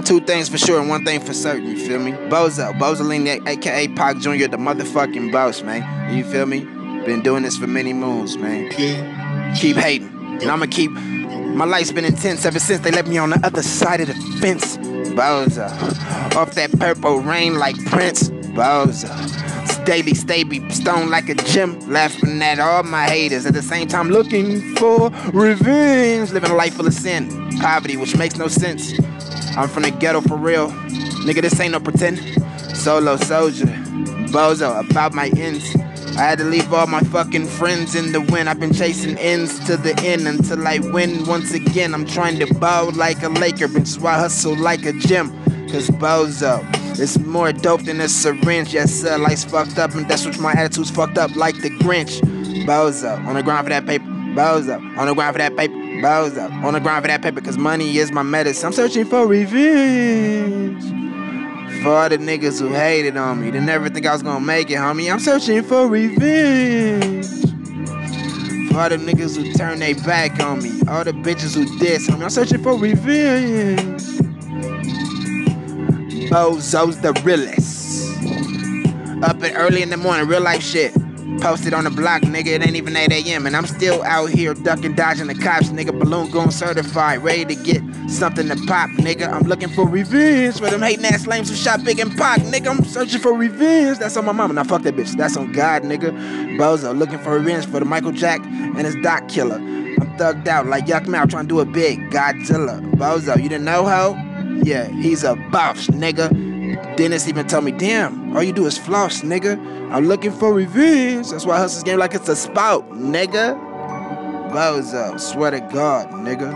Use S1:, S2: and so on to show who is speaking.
S1: Two things for sure and one thing for certain, you feel me? Bozoline, aka Pac Jr., the motherfucking boss, man. You feel me? Been doing this for many moons, man. Keep hating. And I'ma keep. My life's been intense ever since they left me on the other side of the fence. Bozo. Off that purple rain like Prince. Bozo. Daily stoned like a gym, laughing at all my haters. At the same time looking for revenge. Living a life full of sin, poverty, which makes no sense. I'm from the ghetto for real. Nigga, this ain't no pretend. Solo soldier, bozo, about my ends. I had to leave all my fucking friends in the wind. I've been chasing ends to the end until I win once again. I'm trying to bow like a Laker, bitch, so I hustle like a gym. Cause bozo, it's more dope than a syringe. Yes sir, life's fucked up and that's what my attitude's fucked up like the Grinch. Bozo, on the ground for that paper. Bozo, on the ground for that paper. Bozo, on the ground for that paper. Cause money is my medicine. I'm searching for revenge. For all the niggas who hated on me, they never think I was gonna make it, homie. I'm searching for revenge. For all the niggas who turned their back on me, all the bitches who diss, homie. I'm searching for revenge. Bozo's the realest. Up and early in the morning, real life shit. Posted on the block, nigga, it ain't even 8 a.m. And I'm still out here ducking, dodging the cops, nigga. Balloon Goon certified, ready to get something to pop, nigga. I'm looking for revenge for them hating ass lames who shot Big and Pac, nigga. I'm searching for revenge. That's on my mama. Now fuck that bitch. That's on God, nigga. Bozo, looking for revenge for the Michael Jack and his Doc killer. I'm thugged out like Yuck Mouth trying to do it big. Godzilla. Bozo, you didn't know ho? Yeah, he's a boss, nigga. Dennis even told me, damn, all you do is floss, nigga. I'm looking for revenge. That's why I hustle this game like it's a spout, nigga. Bozo, swear to God, nigga.